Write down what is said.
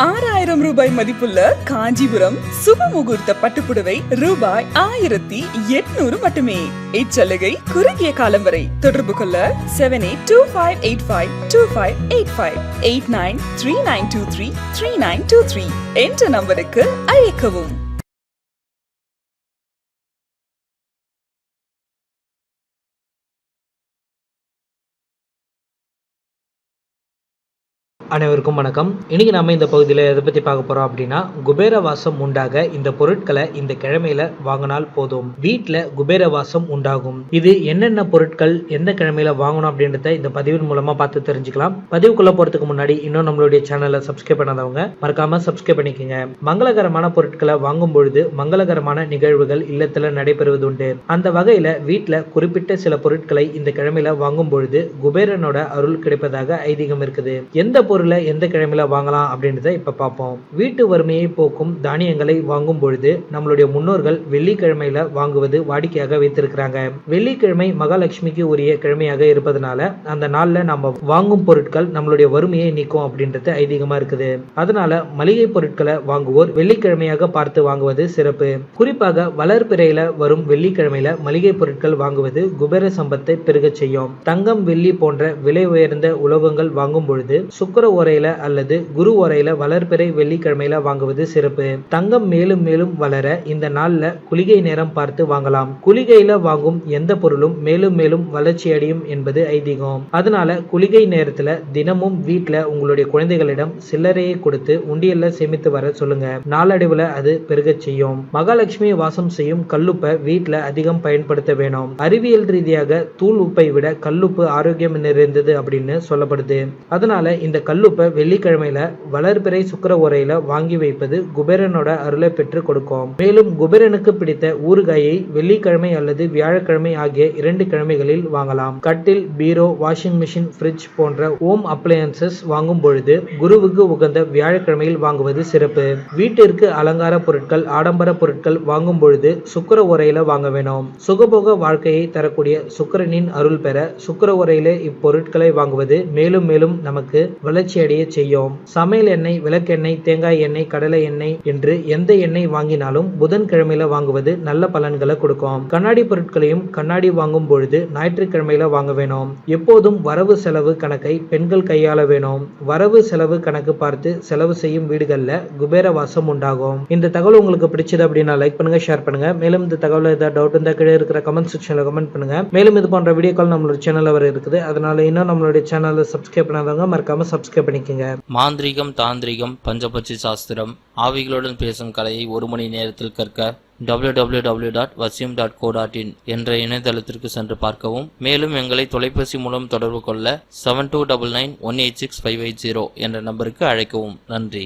6000 ரூபாய் மதிப்புள்ள காஞ்சிபுரம் சுபமுகூர்த்த பட்டுப்புடவை ரூபாய் 1800 மட்டுமே. இச்சலுகை குறுகிய காலம் வரை. தொடர்பு கொள்ள 7825852585 8939233923 என்ற நம்பருக்கு அழைக்கவும். அனைவருக்கும் வணக்கம். இன்னைக்கு நம்ம இந்த பகுதியில் எதை பற்றி பார்க்க போகிறோம் அப்படின்னா, குபேர வாசம் உண்டாக இந்த பொருட்களை இந்த கிழமையில வாங்கினால் போதும் வீட்டில் குபேர வாசம் உண்டாகும். இது என்னென்ன பொருட்கள் எந்த கிழமையில வாங்கணும் அப்படின்றத இந்த பதிவின் மூலமா பார்த்து தெரிஞ்சுக்கலாம். பதிவுக்குள்ள போறதுக்கு முன்னாடி இன்னும் நம்மளுடைய சேனலை சப்ஸ்கிரைப் பண்ணாதவங்க மறக்காம சப்ஸ்கிரைப் பண்ணிக்கோங்க. மங்களகரமான பொருட்களை வாங்கும் பொழுது மங்களகரமான நிகழ்வுகள் இல்லத்துல நடைபெறுவது உண்டு. அந்த வகையில வீட்டில் குறிப்பிட்ட சில பொருட்களை இந்த கிழமையில வாங்கும் பொழுது குபேரனோட அருள் கிடைப்பதாக ஐதீகம் இருக்குது. எந்த எந்த கிழமையில வாங்கலாம் அப்படின்றத இப்ப பார்ப்போம். வீட்டு வறுமையை போக்கும் தானியங்களை வாங்கும் பொழுது நம்மளுடைய முன்னோர்கள் வெள்ளிக்கிழமையில வாங்குவது வாடிக்கையாக வைத்திருக்கிறாங்க. வெள்ளிக்கிழமை மகாலட்சுமிக்கு உரிய கிழமையாக இருப்பதனால அந்த நாள்ல நம்ம வாங்கும் பொருட்கள் நம்மளுடைய வறுமையை நீக்கும் அப்படின்றது ஐதீகமா இருக்குது. அதனால மளிகை பொருட்களை வாங்குவோர் வெள்ளிக்கிழமையாக பார்த்து வாங்குவது சிறப்பு. குறிப்பாக வளர்பிறையில வரும் வெள்ளிக்கிழமையில மளிகை பொருட்கள் வாங்குவது குபேர சம்பத்தை பெருக செய்யும். தங்கம் வெள்ளி போன்ற விலை உயர்ந்த உலோகங்கள் வாங்கும் பொழுது சுக்கிர ஓரையில அல்லது குரு ஓரையில வளர்பிறை வெள்ளிக்கிழமையில வாங்குவது சிறப்பு. தங்கம் மேலும் மேலும் வளர இந்த நாள்ல குளிகை நேரம் பார்த்து வாங்கலாம். குளிகையில வாங்கும் எந்த பொருளும் மேலும் மேலும் வளர்ச்சி அடையும் என்பது ஐதீகம். அதனால குளிகை நேரத்துல தினமும் வீட்டுல உங்களுடைய குழந்தைகளிடம் சில்லறையை கொடுத்து உண்டியல்ல சேமித்து வர சொல்லுங்க. நாளடைவுல அது பெருக செய்யும். மகாலட்சுமி வாசம் செய்யும் கல்லுப்பை வீட்டுல அதிகம் பயன்படுத்த வேணும். அறிவியல் ரீதியாக தூள் உப்பை விட கல்லுப்பு ஆரோக்கியம் நிறைந்தது அப்படின்னு சொல்லப்படுது. அதனால இந்த கல்லுப்பை வெள்ளிக்கிழமையில வளர்பிறை சுக்கிர ஓரையில வாங்கி வைப்பது குபேரனோட அருளை பெற்று கொடுக்கும். மேலும் குபேரனுக்கு பிடித்த ஊறுகாயை வெள்ளிக்கிழமை அல்லது வியாழக்கிழமை ஆகிய 2 கிழமைகளில் வாங்கலாம். கட்டில், பீரோ, வாஷிங் மிஷின், ஃப்ரிட்ஜ் போன்ற ஹோம் அப்ளையன்சஸ் வாங்கும் பொழுது குருவுக்கு உகந்த வியாழக்கிழமையில் வாங்குவது சிறப்பு. வீட்டிற்கு அலங்கார பொருட்கள், ஆடம்பர பொருட்கள் வாங்கும் பொழுது சுக்கிர ஓரையில வாங்க வேணும். சுகபோக வாழ்க்கையை தரக்கூடிய சுக்கிரனின் அருள் பெற சுக்கிர ஓரையில இப்பொருட்களை வாங்குவது மேலும் மேலும் நமக்கு வளர்ச்சி அடைய செய்யும். சமையல் எண்ணெய், விளக்கெண்ணெய், தேங்காய் எண்ணெய், கடலை எண்ணெய் என்று எந்த எண்ணெய் வாங்கினாலும் புதன்கிழமையில வாங்குவது நல்ல பலன்களை கொடுக்கும். கண்ணாடி பொருட்களையும் கண்ணாடி வாங்கும் பொழுது ஞாயிற்றுக்கிழமையில வாங்க வேணும். எப்போதும் வரவு செலவு கணக்கை பெண்கள் கையாள வேணும். வரவு செலவு கணக்கு பார்த்து செலவு செய்யும் வீடுகள்ல குபேர வாசம் உண்டாகும். இந்த தகவல் உங்களுக்கு பிடிச்சது அப்படின்னா லைக் பண்ணுங்க, ஷேர் பண்ணுங்க. மேலும் இந்த தகவல் ஏதாவது டவுட் இருந்தா கீழே இருக்கிற கமெண்ட் செக்ஷன்ல கமெண்ட் பண்ணுங்க. மேலும் இது போன்ற வீடியோக்கள் நம்மளோட சேனல்ல வர இருக்குது. அதனால இன்னும் நம்மளுடைய சேனலை சப்ஸ்கிரைப் பண்ணாதவங்க மறக்காம சப்ஸ்கிரைப் பண்ணிக்கங்க. மாந்திரிகம், தாந்திரிகம், பஞ்சபட்சி சாஸ்திரம், ஆவிகளுடன் பேசும் கலையை 1 மணி நேரத்தில் கற்க www.vasim.co.in என்ற இணையதளத்திற்கு சென்று பார்க்கவும். மேலும் எங்களை தொலைபேசி மூலம் தொடர்பு கொள்ள 7299186580 என்ற நம்பருக்கு அழைக்கவும். நன்றி.